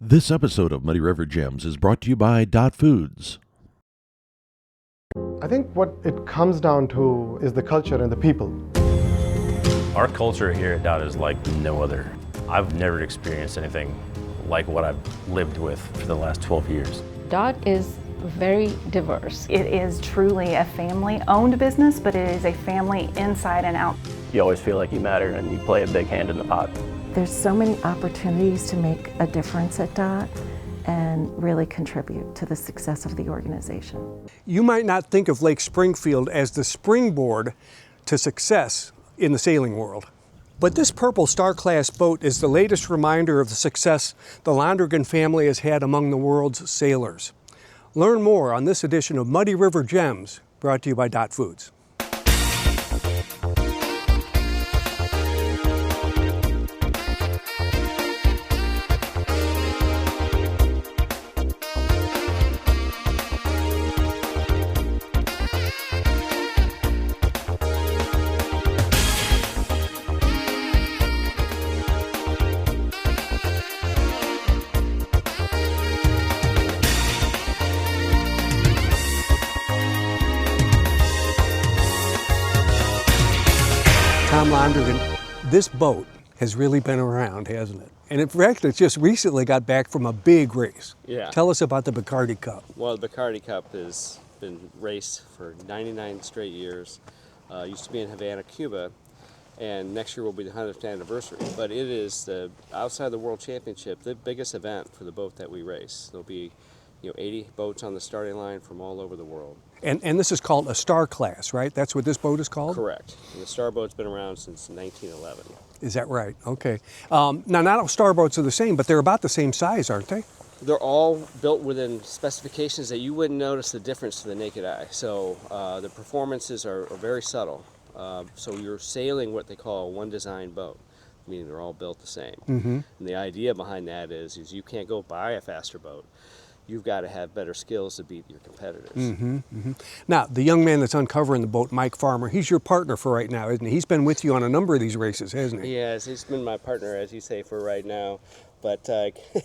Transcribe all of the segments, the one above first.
This episode of Muddy River Gems is brought to you by Dot Foods. I think what it comes down to is the culture and the people. Our culture here at Dot is like no other. I've never experienced anything like what I've lived with for the last 12 years. Dot is very diverse. It is truly a family-owned business, but it is a family inside and out. You always feel like you matter and you play a big hand in the pot. There's so many opportunities to make a difference at Dot and really contribute to the success of the organization. You might not think of Lake Springfield as the springboard to success in the sailing world. But this purple Star-class boat is the latest reminder of the success the Londrigan family has had among the world's sailors. Learn more on this edition of Muddy River Gems, brought to you by Dot Foods. Tom Londrigan, this boat has really been around, hasn't it? And in fact, it just recently got back from a big race. Yeah. Tell us about the Bacardi Cup. Well, the Bacardi Cup has been raced for 99 straight years. Used to be in Havana, Cuba, and next year will be the 100th anniversary. But it is the outside the World Championship, the biggest event for the boat that we race. There'll be 80 boats on the starting line from all over the world. And this is called a Star Class, right? That's what this boat is called? Correct. And the Star Boat's been around since 1911. Is that right? Okay. Now, not all Star Boats are the same, but they're about the same size, aren't they? They're all built within specifications that you wouldn't notice the difference to the naked eye. So the performances are very subtle. So you're sailing what they call a one design boat, meaning they're all built the same. Mm-hmm. And the idea behind that is you can't go buy a faster boat. You've got to have better skills to beat your competitors. Mm-hmm, mm-hmm. Now, the young man that's uncovering the boat, Mike Farmer, he's your partner for right now, isn't he? He's been with you on a number of these races, hasn't he? Yes, he's been my partner, as you say, for right now. But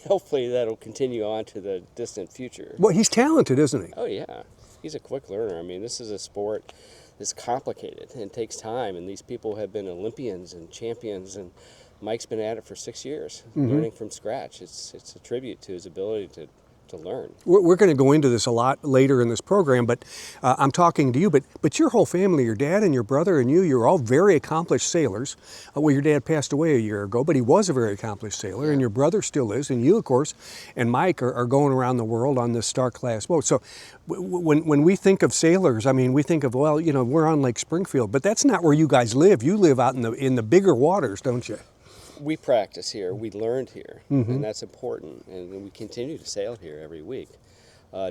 hopefully that'll continue on to the distant future. Well, he's talented, isn't he? Oh, yeah. He's a quick learner. I mean, this is a sport that's complicated and takes time. And these people have been Olympians and champions. And Mike's been at it for 6 years, learning from scratch. It's a tribute to his ability to learn. We're going to go into this a lot later in this program, but I'm talking to you, but your whole family, your dad and your brother and you're all very accomplished sailors. Well, your dad passed away a year ago, but he was a very accomplished sailor, and your brother still is, and you, of course, and Mike are going around the world on this Star-class boat. So when we think of sailors, I mean, we think of, well, we're on Lake Springfield, but that's not where you guys live. You live out in the bigger waters, don't you? We practice here, we learned here, and that's important, and we continue to sail here every week.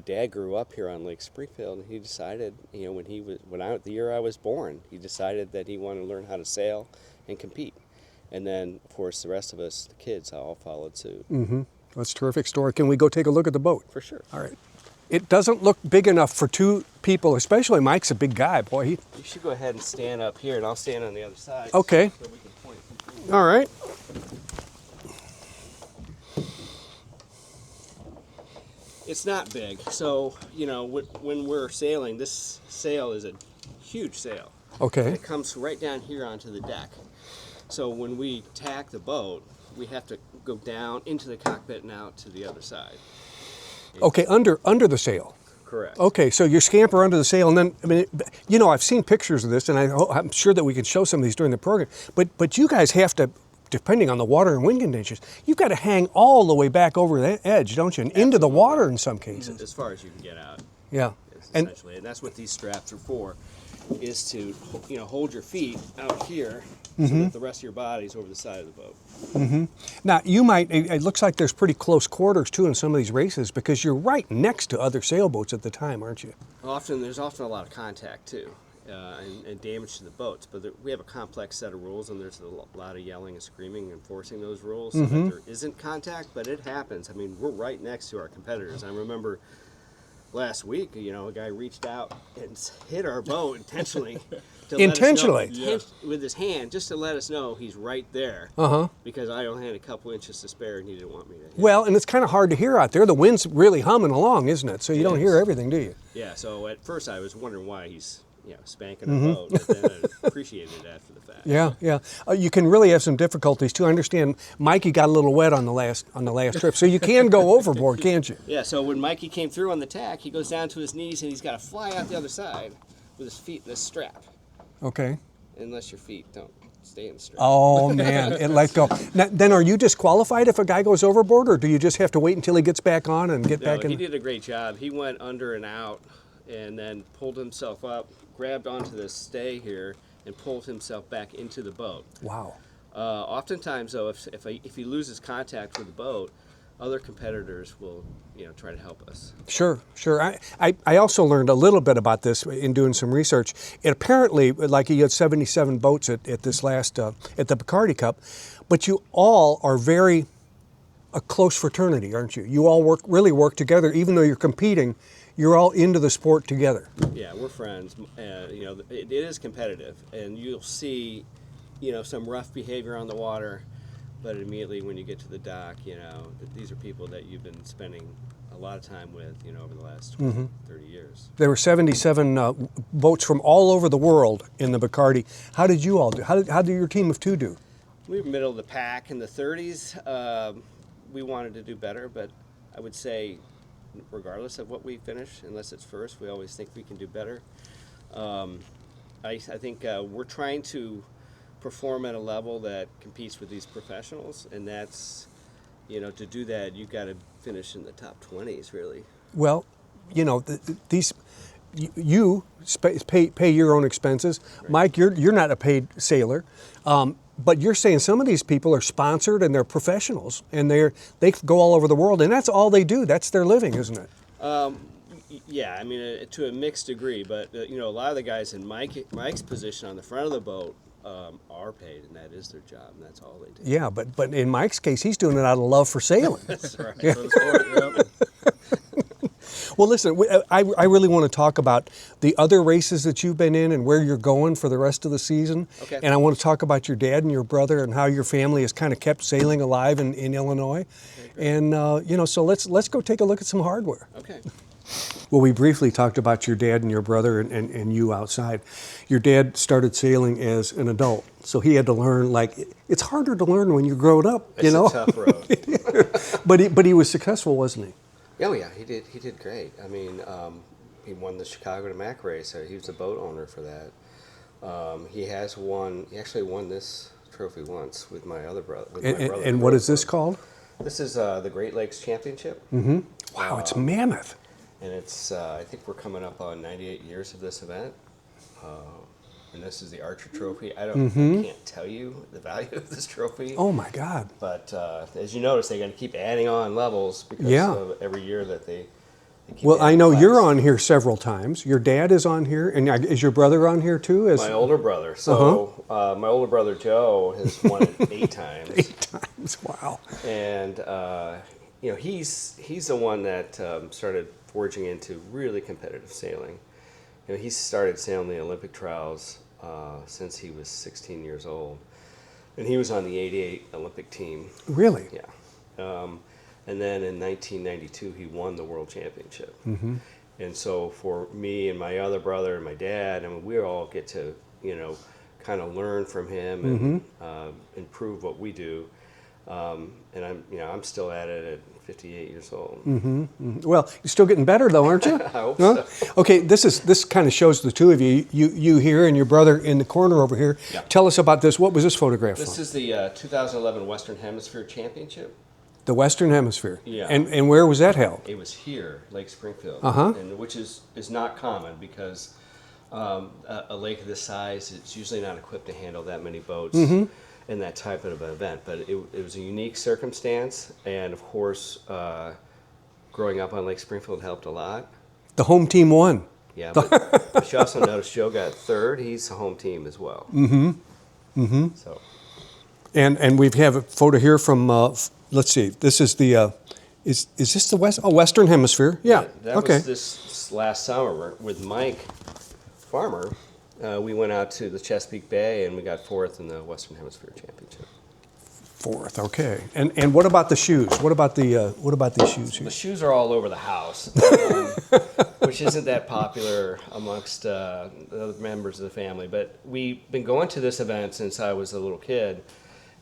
Dad grew up here on Lake Springfield, and he decided, the year I was born, he decided that he wanted to learn how to sail and compete. And then, of course, the rest of us, the kids, all followed suit. Mm-hmm. That's a terrific story. Can we go take a look at the boat? For sure. All right. It doesn't look big enough for two people, especially Mike's a big guy. Boy, You should go ahead and stand up here, and I'll stand on the other side. Okay. So we can point. All right. It's not big, so when we're sailing, this sail is a huge sail. Okay. It comes right down here onto the deck. So when we tack the boat, we have to go down into the cockpit and out to the other side. Okay, under the sail. Correct. Okay, so you scamper under the sail, and then I've seen pictures of this, and I'm sure that we can show some of these during the program. But you guys have to, depending on the water and wind conditions, you've got to hang all the way back over the edge, don't you? And into the water in some cases. As far as you can get out. Yeah. Essentially, and that's what these straps are for, is to hold your feet out here so that the rest of your body's over the side of the boat. Mm-hmm. Now, it looks like there's pretty close quarters too in some of these races because you're right next to other sailboats at the time, aren't you? There's often a lot of contact too. And damage to the boats, but we have a complex set of rules, and there's a lot of yelling and screaming enforcing those rules so that there isn't contact, but it happens. I mean, we're right next to our competitors. I remember last week, a guy reached out and hit our boat intentionally to let us know- Intentionally? with his hand, just to let us know he's right there. Because I only had a couple inches to spare and he didn't want me to hit. Well, and it's kind of hard to hear out there. The wind's really humming along, isn't it? So you don't hear everything, do you? Yeah, so at first I was wondering why he's spanking a boat, but then I appreciated it after the fact. Yeah, yeah. You can really have some difficulties too. I understand Mikey got a little wet on the last trip, so you can go overboard, can't you? Yeah, so when Mikey came through on the tack, he goes down to his knees and he's got to fly out the other side with his feet in this strap, Okay. unless your feet don't stay in the strap. Oh man, it let go. Now, then are you disqualified if a guy goes overboard, or do you just have to wait until he gets back on and get back in? He did a great job. He went under and out and then pulled himself up, grabbed onto this stay here, and pulled himself back into the boat. Wow. Oftentimes, though, if he loses contact with the boat, other competitors will, try to help us. Sure, sure. I also learned a little bit about this in doing some research. It apparently, like you had 77 boats at this last, at the Bacardi Cup, but you all are very a close fraternity, aren't you? You all really work together, even though you're competing. You're all into the sport together. Yeah, we're friends. It is competitive, and you'll see, some rough behavior on the water, but immediately when you get to the dock, these are people that you've been spending a lot of time with, over the last 20, 30 years. There were 77 boats from all over the world in the Bacardi. How did you all do? How did your team of two do? We were middle of the pack in the 30s. We wanted to do better, but I would say, regardless of what we finish, unless it's first, we always think we can do better. I think we're trying to perform at a level that competes with these professionals, and that's, to do that, you've got to finish in the top 20s, really. Well, these you pay your own expenses. Right. Mike, you're not a paid sailor. But you're saying some of these people are sponsored and they're professionals and they go all over the world and that's all they do. That's their living, isn't it? Yeah, I mean, to a mixed degree. But a lot of the guys in Mike's position on the front of the boat are paid, and that is their job, and that's all they do. Yeah, but in Mike's case, he's doing it out of love for sailing. That's right. Yeah. Well, listen, I really want to talk about the other races that you've been in and where you're going for the rest of the season. Okay. And I want to talk about your dad and your brother and how your family has kind of kept sailing alive in Illinois. Okay, and, so let's go take a look at some hardware. Okay. Well, we briefly talked about your dad and your brother and you outside. Your dad started sailing as an adult, so he had to learn, it's harder to learn when you're grown up, It's a tough road. But he was successful, wasn't he? Oh yeah, he did great. I mean, he won the Chicago to Mac race. So he was the boat owner for that. He actually won this trophy once with my other brother. And what is this called? This is the Great Lakes Championship. Mm-hmm. Wow, it's mammoth. And it's I think we're coming up on 98 years of this event. And this is the Archer Trophy. I can't tell you the value of this trophy. Oh my God! But as you notice, they're going to keep adding on levels because of every year that they keep. Well, I know you're on here several times. Your dad is on here, and is your brother on here too? My older brother. So my older brother Joe has won it 8 times. 8 times! Wow. And he's the one that started forging into really competitive sailing. He started sailing the Olympic trials since he was 16 years old. And he was on the 88 Olympic team. Really? Yeah. And then in 1992, he won the World Championship. Mm-hmm. And so for me and my other brother and my dad, we all get to, kind of learn from him and improve what we do. And I'm still at it at 58 years old. Mm-hmm. Mm-hmm. Well, you're still getting better though, aren't you? I hope so. Okay, this kind of shows the two of you. You here and your brother in the corner over here. Yeah. Tell us about this. What was this photograph This from? is the 2011 Western Hemisphere Championship. The Western Hemisphere. Yeah. And where was that held? It was here, Lake Springfield. And which is not common because a lake of this size, it's usually not equipped to handle that many boats. In that type of an event, but it was a unique circumstance, and of course, growing up on Lake Springfield helped a lot. The home team won. Yeah, but you also noticed Joe got 3rd. He's a home team as well. So, and we have a photo here from. Let's see. This is the. Is this the Western Hemisphere? Yeah. That was this last summer with Mike Farmer. We went out to the Chesapeake Bay and we got 4th in the Western Hemisphere Championship. 4th, okay. And what about the shoes? What about these shoes here? The shoes are all over the house, which isn't that popular amongst the other members of the family. But we've been going to this event since I was a little kid,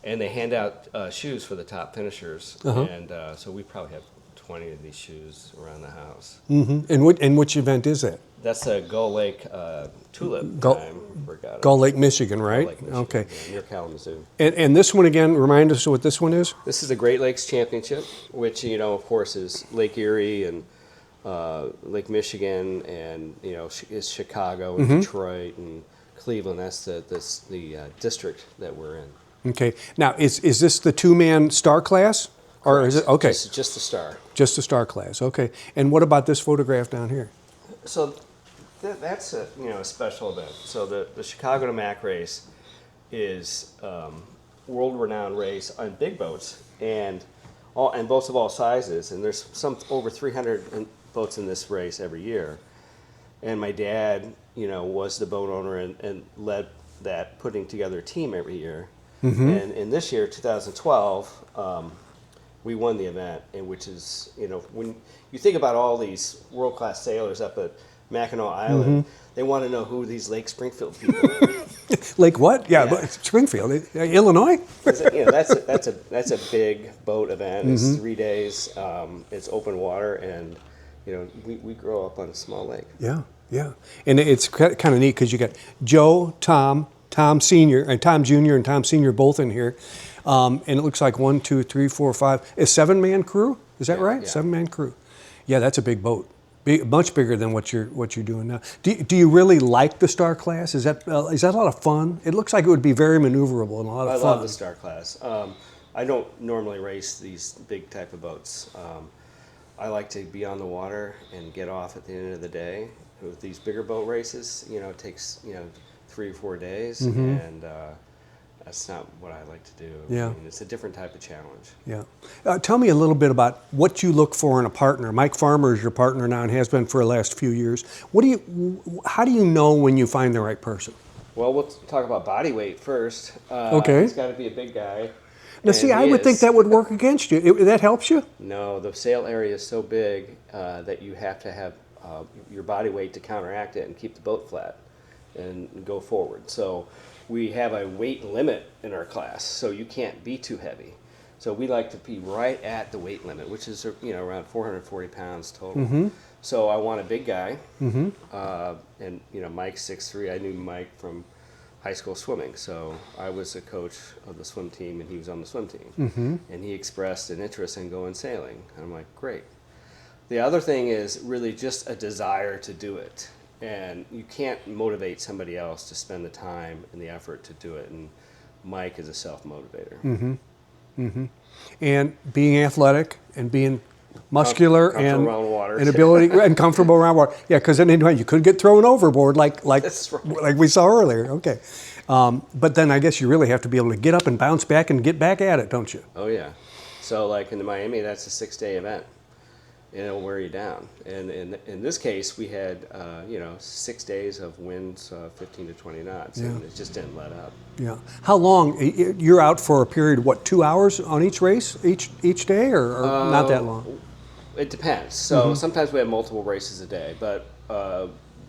and they hand out shoes for the top finishers. And so we probably have 20 of these shoes around the house. And which event is that? That's a Gull Lake Tulip time regatta. Gull Lake, Michigan, right? Gull Lake, Michigan, okay. yeah, near Kalamazoo. And this one again, remind us what this one is? This is the Great Lakes Championship, which, you know, of course, is Lake Erie and Lake Michigan, and, you know, is Chicago and Detroit and Cleveland. That's the district that we're in. Okay. Now, is this the 2-man star class? Or Correct. is it? Okay. Just the star. Just the star class, okay. And what about this photograph down here? So that's a special event. So the Chicago to Mac race is world-renowned race on big boats and boats of all sizes. And there's over 300 boats in this race every year. And my dad, was the boat owner and led that, putting together a team every year. And in this year, 2012. We won the event, and which is, when you think about all these world-class sailors up at Mackinac Island, they want to know who these Lake Springfield people are. Lake what? Yeah. Springfield, Illinois. That's a big boat event. It's 3 days. It's open water, and we grow up on a small lake. Yeah. And it's kind of neat because you got Joe, Tom Senior, and Tom Junior, and Tom Senior both in here. And it looks like 1, 2, 3, 4, 5. A 7-man crew? Is that right? Yeah. 7-man crew. Yeah, that's a big boat. Much bigger than what you're doing now. Do you really like the star class? Is that a lot of fun? It looks like it would be very maneuverable and a lot of fun. I love the star class. I don't normally race these big type of boats. I like to be on the water and get off at the end of the day. With these bigger boat races, it takes 3 or 4 days, and that's not what I like to do. Yeah. I mean, it's a different type of challenge. Yeah. Tell me a little bit about what you look for in a partner. Mike Farmer is your partner now and has been for the last few years. How do you know when you find the right person? Well, we'll talk about body weight first. Okay. He's got to be a big guy. Now, see, I would think that would work against you. That helps you? No, the sail area is so big that you have to have your body weight to counteract it and keep the boat flat and go forward. So we have a weight limit in our class, so you can't be too heavy. So we like to be right at the weight limit, which is around 440 pounds total. So I want a big guy, and Mike's 6'3". I knew Mike from high school swimming, so I was a coach of the swim team, and he was on the swim team. And he expressed an interest in going sailing. I'm like, great. The other thing is really just a desire to do it. And you can't motivate somebody else to spend the time and the effort to do it. And Mike is a self-motivator. And being athletic and being muscular comfortable around water. and ability and comfortable around water. Yeah, because then you could get thrown overboard like That's right. like we saw earlier. Okay. But then I guess you really have to be able to get up and bounce back and get back at it, don't you? Oh, yeah. So like in Miami, that's a 6-day event. And it'll wear you down. And in this case, we had 6 days of winds 15 to 20 knots, and it just didn't let up. Yeah. How long? You're out for a period, 2 hours on each race, each day, or not that long? It depends. So sometimes we have multiple races a day, but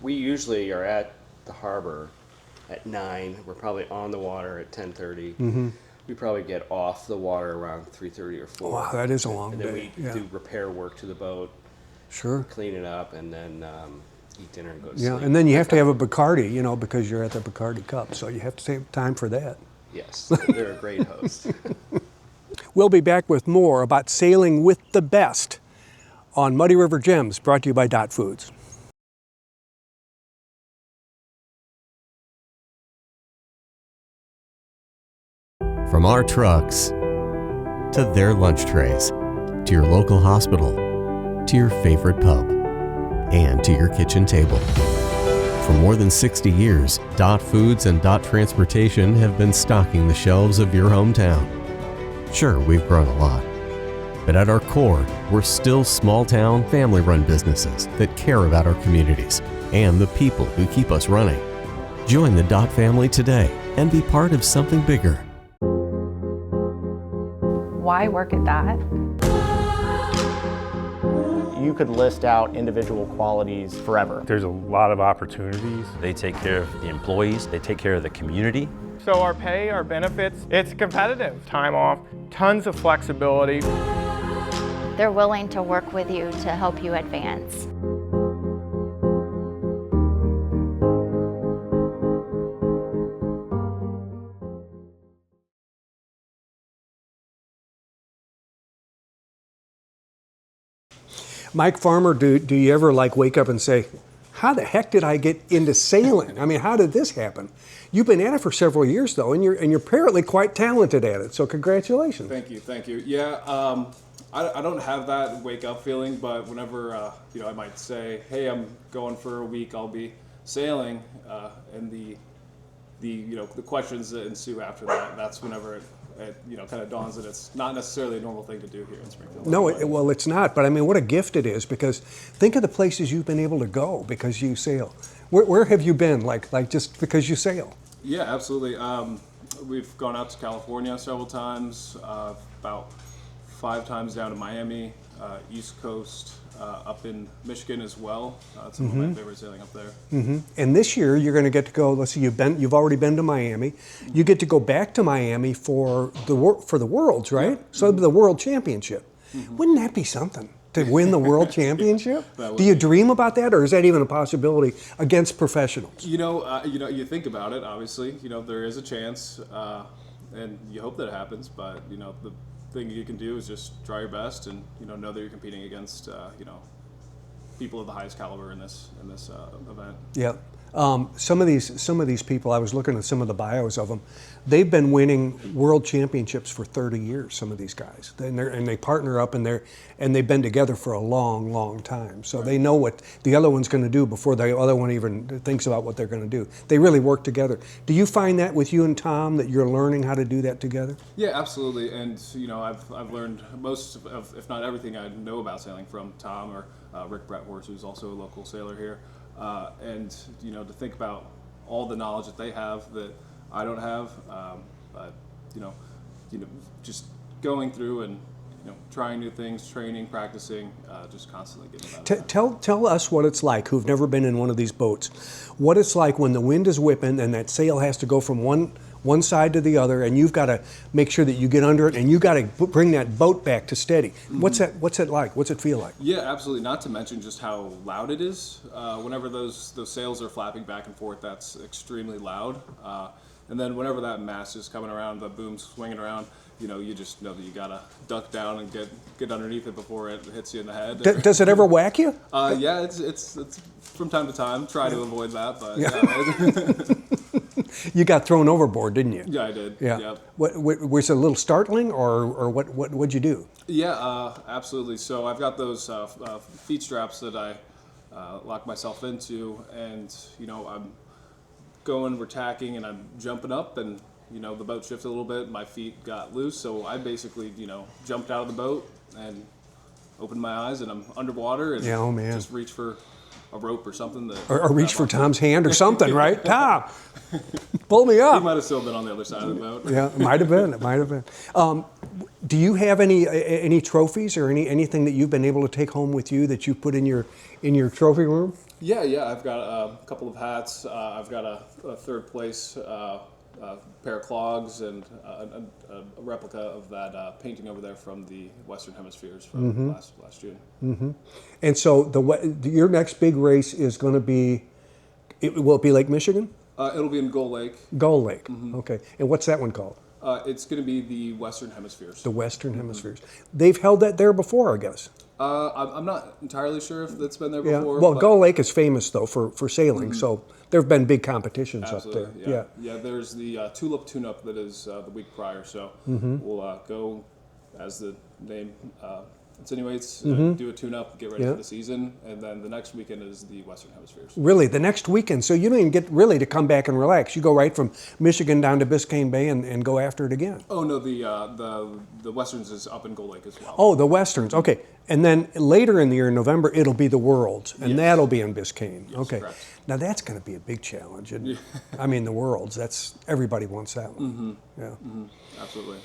we usually are at the harbor at 9. We're probably on the water at 10:30. We probably get off the water around 3:30 or 4. Wow, that is a long day. And then we do repair work to the boat, Sure. clean it up, and then eat dinner and go to Yeah, sleep. and then you have to have a Bacardi, because you're at the Bacardi Cup, so you have to take time for that. Yes, they're a great host. We'll be back with more about sailing with the best on Muddy River Gems, brought to you by Dot Foods. From our trucks to their lunch trays, to your local hospital, to your favorite pub, and to your kitchen table. For more than 60 years, Dot Foods and Dot Transportation have been stocking the shelves of your hometown. Sure, we've grown a lot, but at our core, we're still small-town, family-run businesses that care about our communities and the people who keep us running. Join the Dot family today and be part of something bigger. Why work at Dot? You could list out individual qualities forever. There's a lot of opportunities. They take care of the employees, they take care of the community. So our pay, our benefits, it's competitive. Time off, tons of flexibility. They're willing to work with you to help you advance. Mike Farmer, do you ever like wake up and say, how the heck did I get into sailing? I mean, how did this happen? You've been at it for several years though, and you're apparently quite talented at it, so congratulations. Thank you, thank you. Yeah, I don't have that wake up feeling, but whenever, I might say, hey, I'm going for a week, I'll be sailing, and the questions that ensue after that, that's whenever it kind of dawns that it's not necessarily a normal thing to do here in Springfield. No, well, it's not, but I mean, what a gift it is, because think of the places you've been able to go because you sail. Where have you been, like just because you sail? Yeah, absolutely. We've gone out to California several times, about 5 times down to Miami, East Coast, up in Michigan as well. It's some of my favorite sailing up there. And this year you're going to get to go. Let's see, you've already been to Miami. You get to go back to Miami for the Worlds, right? Yeah. So the World Championship. Wouldn't that be something to win the World Championship? Do you dream about that, or is that even a possibility against professionals? You think about it. Obviously, there is a chance, and you hope that it happens. But the thing you can do is just try your best and know that you're competing against people of the highest caliber in this event. Yeah. Some of these people, I was looking at some of the bios of them. They've been winning world championships for 30 years. Some of these guys, and they partner up, and they've been together for a long, long time. So they know what the other one's going to do before the other one even thinks about what they're going to do. They really work together. Do you find that with you and Tom, that you're learning how to do that together? Yeah, absolutely. And I've learned most of, if not everything, I know about sailing from Tom or Rick Bretthorst, who's also a local sailor here. And to think about all the knowledge that they have that I don't have, but just going through and trying new things, training, practicing, just constantly getting better. Tell us what it's like, who've never been in one of these boats, what it's like when the wind is whipping and that sail has to go from one side to the other, and you've got to make sure that you get under it, and you got to bring that boat back to steady. What's it like? What's it feel like? Yeah, absolutely. Not to mention just how loud it is. Whenever those sails are flapping back and forth, that's extremely loud. And then whenever that mast is coming around, the boom's swinging around, you just know that you gotta duck down and get underneath it before it hits you in the head. Does it ever whack you? Yeah, it's from time to time. Try to avoid that, but yeah. You got thrown overboard, didn't you? Yeah, I did. Yeah. Yep. Was it a little startling, or what'd you do? Yeah, absolutely. So I've got those feet straps that I lock myself into, and we're tacking, and I'm jumping up, and the boat shifted a little bit, my feet got loose, so I basically jumped out of the boat and opened my eyes, and I'm underwater, and just reach for a rope or something or reach for Tom's hand or something, right? Tom, pull me up. He might have still been on the other side of the boat. Yeah, it might have been. Do you have any trophies or anything that you've been able to take home with you that you put in your trophy room? Yeah, I've got a couple of hats. I've got a third place pair of clogs and a replica of that painting over there from the Western Hemispheres from last June. And so your next big race is going to be, will it be Lake Michigan? It'll be in Gull Lake. Gull Lake, okay. And what's that one called? It's going to be the Western Hemispheres. The Western Hemispheres. They've held that there before, I guess. I'm not entirely sure if that's been there before. Well, Gull Lake is famous, though, for sailing, so there have been big competitions up there. Yeah, there's the Tulip Tune-Up that is the week prior, so we'll go, as the name insinuates, do a tune-up, get ready for the season, and then the next weekend is the Western Hemispheres. Really, the next weekend? So you don't even get really to come back and relax. You go right from Michigan down to Biscayne Bay and go after it again. Oh, no, the Westerns is up in Gull Lake as well. Oh, the Westerns. Okay. And then later in the year, in November, it'll be the Worlds, and Yes. that'll be in Biscayne. Yes, okay. correct. Now that's going to be a big challenge. And, I mean, the Worlds. That's everybody wants that one. Mm-hmm. Yeah. Mm-hmm. Absolutely.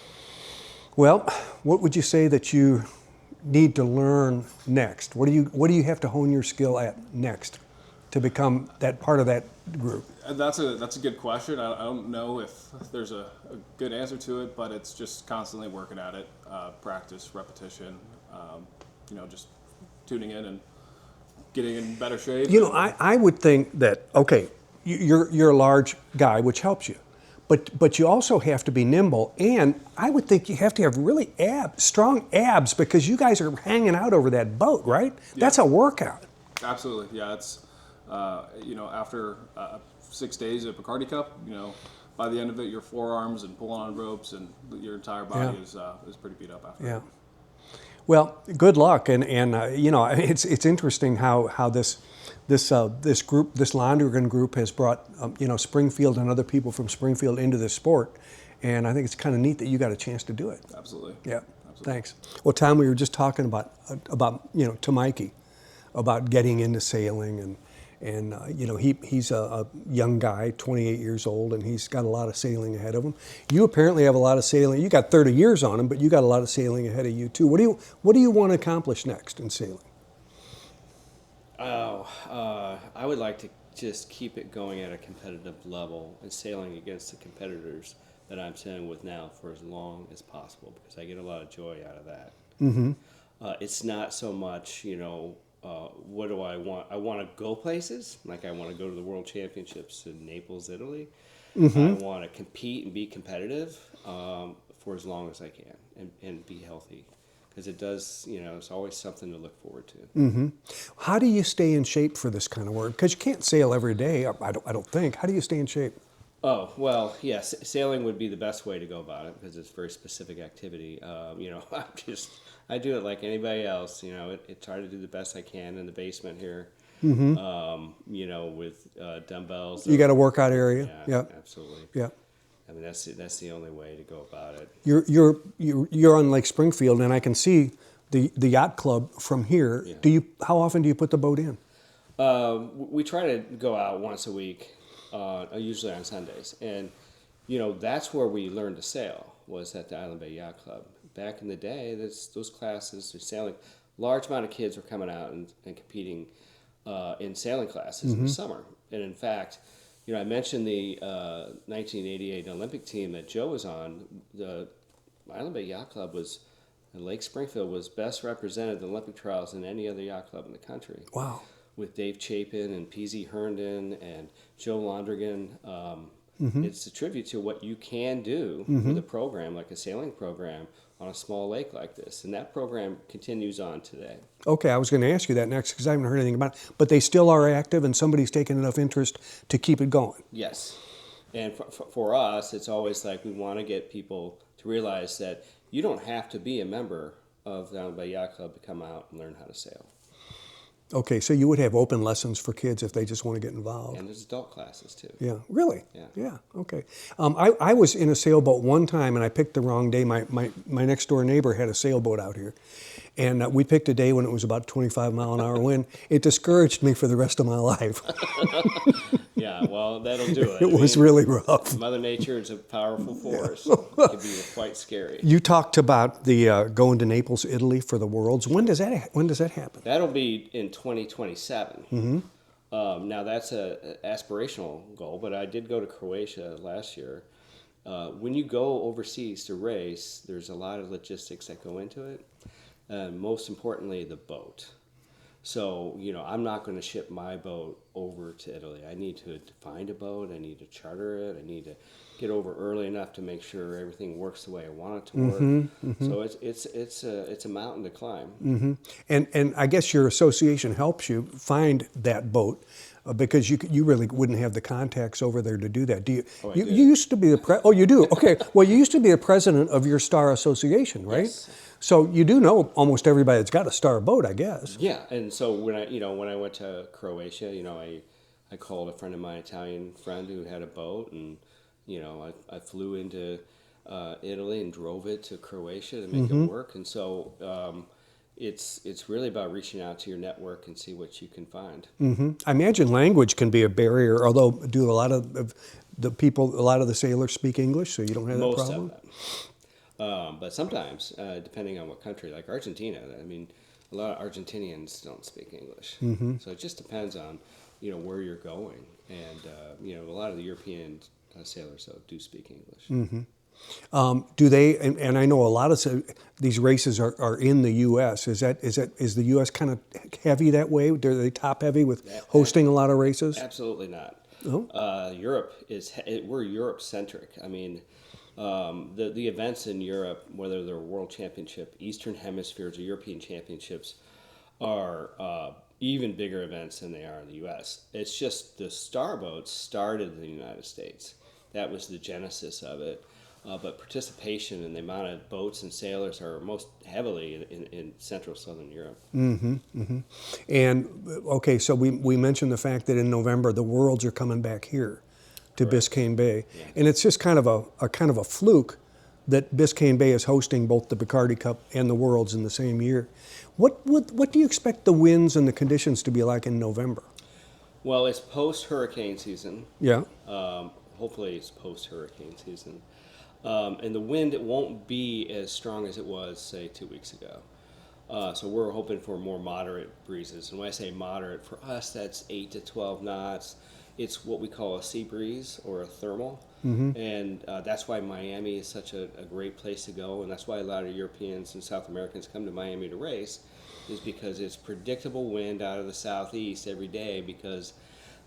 Well, what would you say that you need to learn next? What do you have to hone your skill at next to become that part of that group? That's a good question. I don't know if there's a good answer to it, but it's just constantly working at it, practice, repetition, just tuning in and getting in better shape. You know, I would think that, okay, you're a large guy, which helps you. But you also have to be nimble, and I would think you have to have really strong abs, because you guys are hanging out over that boat, right? Yeah. That's a workout. Absolutely, yeah. It's after 6 days of Bacardi Cup, by the end of it, your forearms and pulling on ropes, and your entire body is pretty beat up after. Yeah. Well, good luck, and it's interesting how this group, this Londrigan group, has brought Springfield and other people from Springfield into this sport, and I think it's kind of neat that you got a chance to do it. Absolutely. Yeah. Absolutely. Thanks. Well, Tom, we were just talking about to Mikey, about getting into sailing, and he's a young guy, 28 years old, and he's got a lot of sailing ahead of him. You apparently have a lot of sailing. You got 30 years on him, but you got a lot of sailing ahead of you too. What do you want to accomplish next in sailing? I would like to just keep it going at a competitive level and sailing against the competitors that I'm sailing with now for as long as possible, because I get a lot of joy out of that. Mm-hmm. It's not so much, what do I want? I want to go places. Like, I want to go to the World Championships in Naples, Italy. Mm-hmm. I want to compete and be competitive for as long as I can and be healthy. Because it does, it's always something to look forward to. Mm-hmm. How do you stay in shape for this kind of work? Because you can't sail every day, I don't think. How do you stay in shape? Oh, well, yes, sailing would be the best way to go about it, because it's a very specific activity. I do it like anybody else. Try to do the best I can in the basement here. Mm-hmm. With dumbbells. You got a workout area. Yeah, absolutely. Yeah. I mean, that's the only way to go about it. You're on Lake Springfield, and I can see the yacht club from here. Yeah. How often do you put the boat in? We try to go out once a week, usually on Sundays, and that's where we learned to sail, was at the Island Bay Yacht Club. Back in the day, those classes, sailing, large amount of kids were coming out and competing in sailing classes in the summer. And in fact, I mentioned the 1988 Olympic team that Joe was on. The Island Bay Yacht Club Lake Springfield was best represented in the Olympic trials than any other yacht club in the country. Wow. With Dave Chapin and P.Z. Herndon and Joe Londrigan. It's a tribute to what you can do with a program like a sailing program on a small lake like this. And that program continues on today. Okay, I was going to ask you that next, because I haven't heard anything about it. But they still are active, and somebody's taken enough interest to keep it going. Yes. And for us, it's always like we want to get people to realize that you don't have to be a member of the Island Bay Yacht Club to come out and learn how to sail. Okay, so you would have open lessons for kids if they just want to get involved. And there's adult classes too. Yeah, really? Yeah. Okay. I was in a sailboat one time, and I picked the wrong day. My next door neighbor had a sailboat out here, and we picked a day when it was about 25-mile-an-hour wind. It discouraged me for the rest of my life. Yeah, well, that'll do it. It was really rough. Mother Nature is a powerful force. It can be quite scary. You talked about the going to Naples, Italy for the Worlds. When does that happen? That'll be in 2027. Mm-hmm. Now that's an aspirational goal, but I did go to Croatia last year. When you go overseas to race, there's a lot of logistics that go into it. Most importantly, the boat. So, I'm not going to ship my boat over to Italy. I need to find a boat. I need to charter it. I need to get over early enough to make sure everything works the way I want it to work. So it's a mountain to climb. And I guess your association helps you find that boat, because you really wouldn't have the contacts over there to do that. Do you? You used to be the oh, you do. Okay. Well, you used to be the president of your Star Association, right? Yes. So you do know almost everybody that's got a Star boat, I guess. Yeah, and so when I went to Croatia, I called a friend of mine, Italian friend who had a boat, and I flew into Italy and drove it to Croatia to make it work. And so it's really about reaching out to your network and see what you can find. I imagine language can be a barrier, although do a lot of the sailors speak English, so you don't have that problem? Most of them. But sometimes, depending on what country, like Argentina, I mean, a lot of Argentinians don't speak English. So it just depends on, where you're going. And, a lot of the European sailors do speak English. Do they? And I know a lot of these races are in the U.S. Is the U.S. kind of heavy that way? Are they top heavy with hosting a lot of races? Absolutely not. Oh. Europe we're Europe centric. I mean, the events in Europe, whether they're World Championship, Eastern Hemispheres, or European Championships, are even bigger events than they are in the U.S. It's just the Sailboat started in the United States. That was the genesis of it. But participation and the amount of boats and sailors are most heavily in Central Southern Europe. And okay, so we mentioned the fact that in November the Worlds are coming back here to Biscayne Bay, and it's just kind of a fluke that Biscayne Bay is hosting both the Bacardi Cup and the Worlds in the same year. What do you expect the winds and the conditions to be like in November? Well, it's post-hurricane season. Yeah. Hopefully it's post-hurricane season. And the wind, it won't be as strong as it was, say, 2 weeks ago. So we're hoping for more moderate breezes. And when I say moderate, for us, that's 8 to 12 knots. It's what we call a sea breeze or a thermal. And that's why Miami is such a great place to go. And that's why a lot of Europeans and South Americans come to Miami to race, is because it's predictable wind out of the southeast every day, because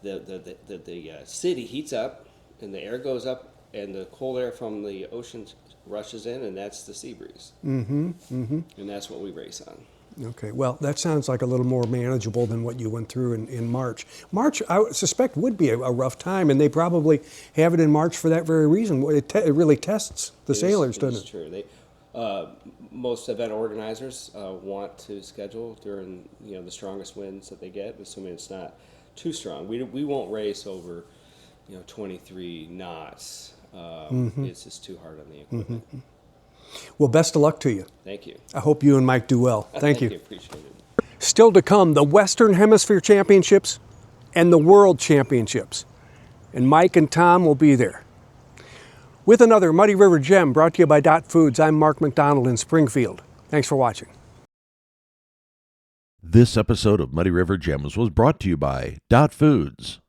the city heats up and the air goes up, and the cold air from the ocean rushes in, and that's the sea breeze. And that's what we race on. Okay, well, that sounds like a little more manageable than what you went through in March. March, I suspect, would be a rough time, and they probably have it in March for that very reason. It really tests the sailors, doesn't it? It's true. Most event organizers want to schedule during the strongest winds that they get, assuming it's not too strong. We won't race over 23 knots. It's just too hard on the equipment. Well, best of luck to you. Thank you. I hope you and Mike do well. Thank you. Appreciate it. Still to come, the Western Hemisphere Championships and the World Championships. And Mike and Tom will be there. With another Muddy River Gem brought to you by Dot Foods, I'm Mark McDonald in Springfield. Thanks for watching. This episode of Muddy River Gems was brought to you by Dot Foods.